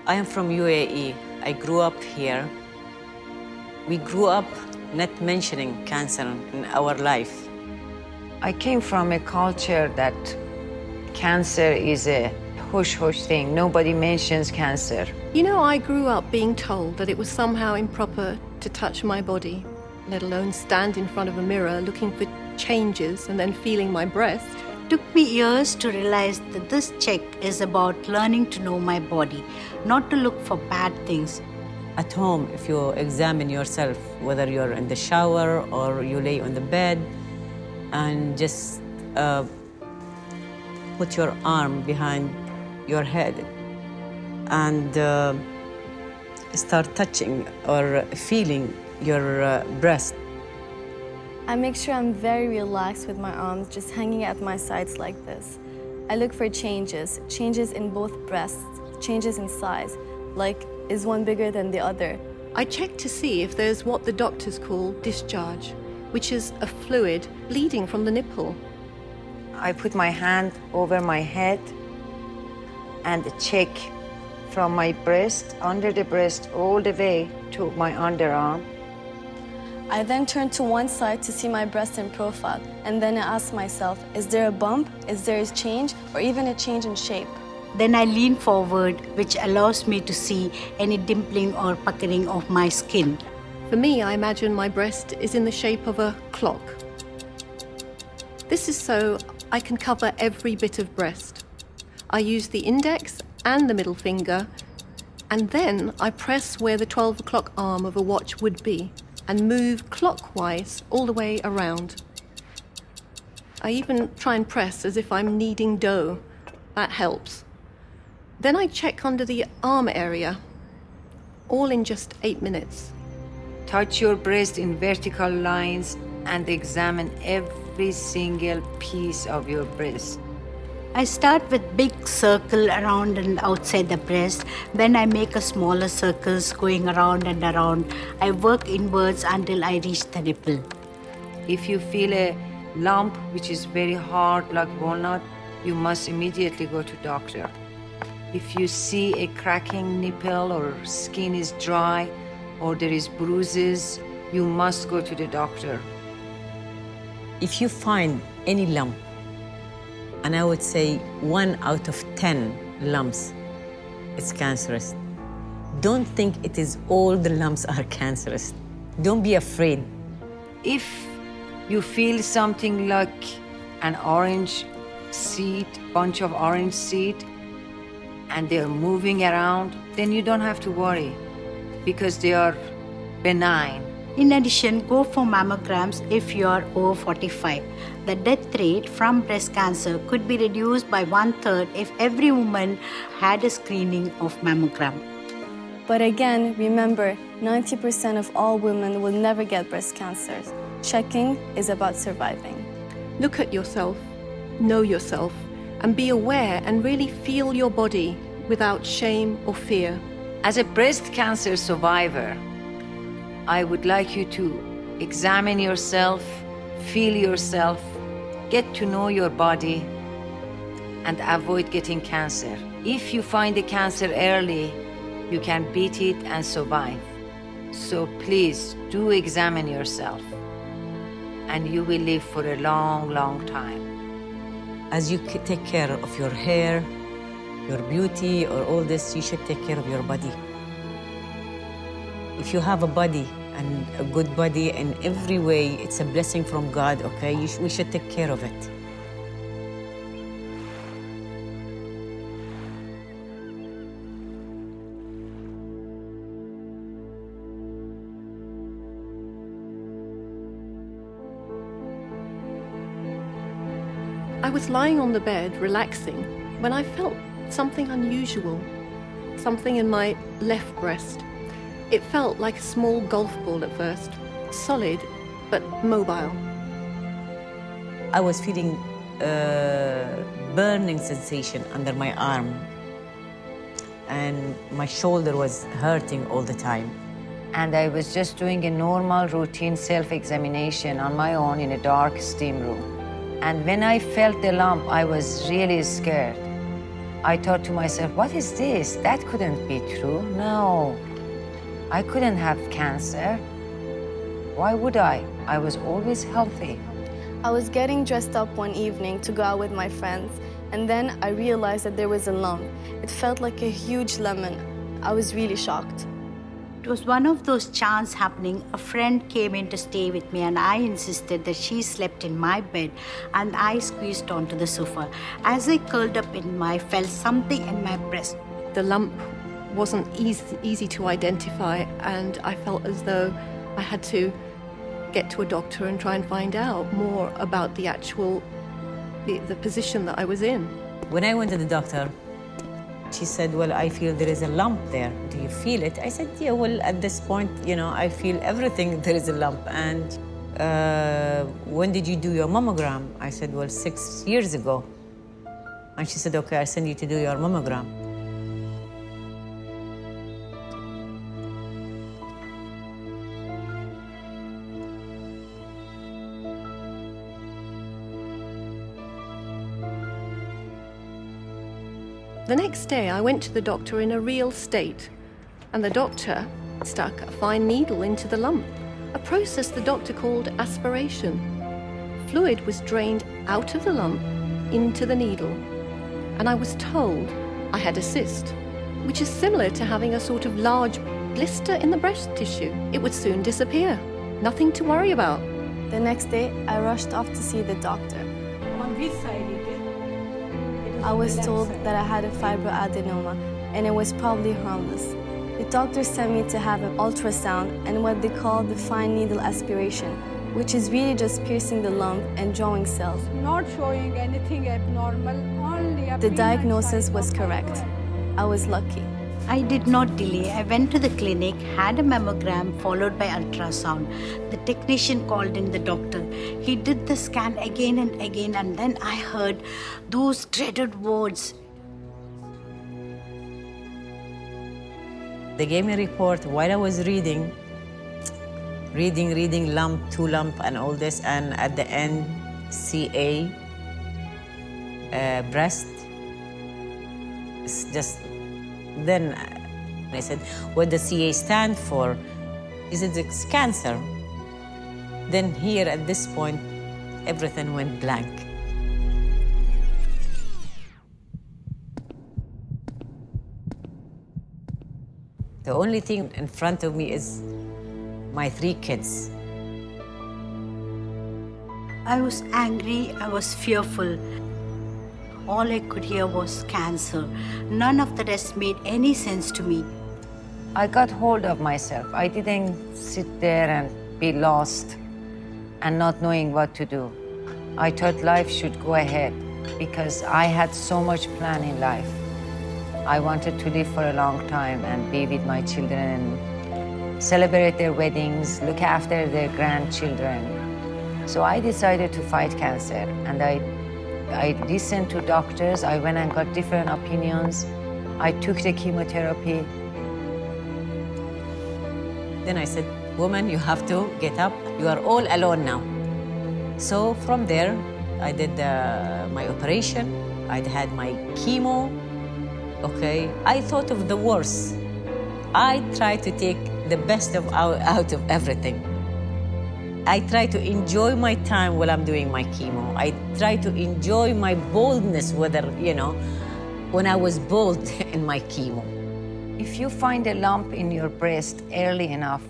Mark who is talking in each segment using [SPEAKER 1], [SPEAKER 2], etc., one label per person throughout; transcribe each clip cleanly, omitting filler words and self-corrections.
[SPEAKER 1] I am from UAE. I grew up here. We grew up not mentioning cancer in our life.
[SPEAKER 2] I came from a culture that cancer is a hush-hush thing. Nobody mentions cancer.
[SPEAKER 3] You know, I grew up being told that it was somehow improper to touch my body, let alone stand in front of a mirror looking for changes and then feeling my breast.
[SPEAKER 4] It took me years to realize that this check is about learning to know my body, not to look for bad things.
[SPEAKER 1] At home, if you examine yourself, whether you're in the shower or you lay on the bed, and just put your arm behind your head and start touching or feeling your breast.
[SPEAKER 5] I make sure I'm very relaxed with my arms just hanging at my sides like this. I look for changes in both breasts, changes in size, like is one bigger than the other.
[SPEAKER 3] I check to see if there's what the doctors call discharge, which is a fluid bleeding from the nipple.
[SPEAKER 2] I put my hand over my head and check from my breast, under the breast, all the way to my underarm.
[SPEAKER 5] I then turn to one side to see my breast in profile, and then I ask myself, is there a bump, is there a change, or even a change in shape?
[SPEAKER 4] Then I lean forward, which allows me to see any dimpling or puckering of my skin.
[SPEAKER 3] For me, I imagine my breast is in the shape of a clock. This is so I can cover every bit of breast. I use the index and the middle finger, and then I press where the 12 o'clock arm of a watch would be and move clockwise all the way around. I even try and press as if I'm kneading dough. That helps. Then I check under the arm area, all in just 8 minutes.
[SPEAKER 2] Touch your breast in vertical lines and examine every single piece of your breast.
[SPEAKER 4] I start with big circle around and outside the breast. Then I make a smaller circles going around and around. I work inwards until I reach the nipple.
[SPEAKER 2] If you feel a lump which is very hard like walnut, you must immediately go to doctor. If you see a cracking nipple or skin is dry or there is bruises, you must go to the doctor.
[SPEAKER 1] If you find any lump, and I would say 1 out of 10 lumps, it's cancerous. Don't think it is all the lumps are cancerous. Don't be afraid.
[SPEAKER 2] If you feel something like an orange seed, bunch of orange seed, and they're moving around, then you don't have to worry because they are benign.
[SPEAKER 4] In addition, go for mammograms if you are over 45. The death rate from breast cancer could be reduced by 1/3 if every woman had a screening of mammogram.
[SPEAKER 5] But again, remember, 90% of all women will never get breast cancer. Checking is about surviving.
[SPEAKER 3] Look at yourself, know yourself, and be aware and really feel your body without shame or fear.
[SPEAKER 2] As a breast cancer survivor, I would like you to examine yourself, feel yourself, get to know your body, and avoid getting cancer. If you find the cancer early, you can beat it and survive. So please do examine yourself, and you will live for a long, long time.
[SPEAKER 1] As you take care of your hair, your beauty, or all this, you should take care of your body. If you have a body, and a good body in every way, it's a blessing from God, okay? We should take care of it.
[SPEAKER 3] I was lying on the bed, relaxing, when I felt something unusual, something in my left breast. It felt like a small golf ball at first, solid but mobile.
[SPEAKER 1] I was feeling a burning sensation under my arm, and my shoulder was hurting all the time.
[SPEAKER 2] And I was just doing a normal routine self-examination on my own in a dark steam room. And when I felt the lump, I was really scared. I thought to myself, what is this? That couldn't be true. No, I couldn't have cancer. Why would I? I was always healthy.
[SPEAKER 5] I was getting dressed up one evening to go out with my friends, and then I realized that there was a lump. It felt like a huge lemon. I was really shocked.
[SPEAKER 4] It was one of those chance happening. A friend came in to stay with me and I insisted that she slept in my bed and I squeezed onto the sofa. As I curled up I felt something in my breast.
[SPEAKER 3] The lump wasn't easy to identify, and I felt as though I had to get to a doctor and try and find out more about the actual the position that I was in.
[SPEAKER 1] When I went to the doctor, she said, well, I feel there is a lump there. Do you feel it? I said, yeah, well, at this point, I feel everything, there is a lump. And when did you do your mammogram? I said, well, 6 years ago. And she said, okay, I'll send you to do your mammogram.
[SPEAKER 3] The next day, I went to the doctor in a real state, and the doctor stuck a fine needle into the lump, a process the doctor called aspiration. Fluid was drained out of the lump into the needle, and I was told I had a cyst, which is similar to having a sort of large blister in the breast tissue. It would soon disappear. Nothing to worry about.
[SPEAKER 5] The next day, I rushed off to see the doctor.
[SPEAKER 6] On which side it is?
[SPEAKER 5] I was told that I had a fibroadenoma and it was probably harmless. The doctor sent me to have an ultrasound and what they call the fine needle aspiration, which is really just piercing the lump and drawing cells.
[SPEAKER 6] Not showing anything abnormal, only a
[SPEAKER 5] The
[SPEAKER 6] peanut
[SPEAKER 5] diagnosis
[SPEAKER 6] size
[SPEAKER 5] was
[SPEAKER 6] of
[SPEAKER 5] correct.
[SPEAKER 6] fibroadenoma.
[SPEAKER 5] I was lucky.
[SPEAKER 4] I did not delay. I went to the clinic, had a mammogram followed by ultrasound. The technician called in the doctor. He did the scan again and again, and then I heard those dreaded words.
[SPEAKER 1] They gave me a report while I was reading, lump, 2 lump, and all this, and at the end, CA, breast. It's just, then I said, what does CA stand for? He said, it's cancer. Then here at this point, everything went blank. The only thing in front of me is my 3 kids.
[SPEAKER 4] I was angry, I was fearful. All I could hear was cancer. None of the rest made any sense to me.
[SPEAKER 2] I got hold of myself. I didn't sit there and be lost and not knowing what to do. I thought life should go ahead because I had so much plan in life. I wanted to live for a long time and be with my children and celebrate their weddings, look after their grandchildren. So I decided to fight cancer, and I listened to doctors. I went and got different opinions. I took the chemotherapy.
[SPEAKER 1] Then I said, woman, you have to get up. You are all alone now. So from there, I did my operation. I had my chemo. Okay, I thought of the worst. I tried to take the best out of everything. I try to enjoy my time while I'm doing my chemo. I try to enjoy my boldness, whether, when I was bold in my chemo.
[SPEAKER 2] If you find a lump in your breast early enough,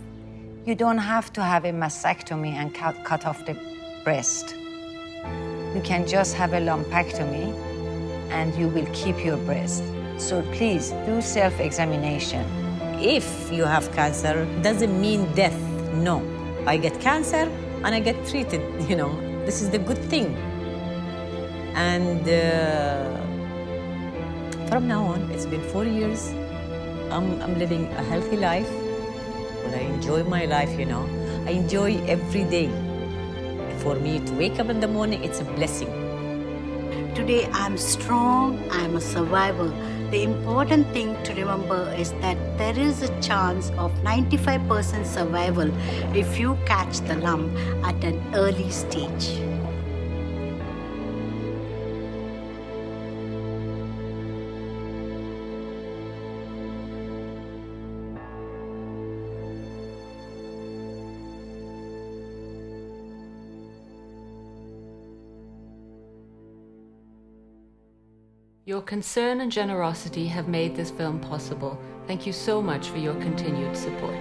[SPEAKER 2] you don't have to have a mastectomy and cut off the breast. You can just have a lumpectomy and you will keep your breast. So please do self-examination.
[SPEAKER 1] If you have cancer, doesn't mean death, no. I get cancer and I get treated, This is the good thing. And from now on, it's been 4 years. I'm living a healthy life. Well, I enjoy my life, I enjoy every day. For me to wake up in the morning, it's a blessing.
[SPEAKER 4] Today I'm strong, I'm a survivor. The important thing to remember is that there is a chance of 95% survival if you catch the lump at an early stage.
[SPEAKER 7] Your concern and generosity have made this film possible. Thank you so much for your continued support.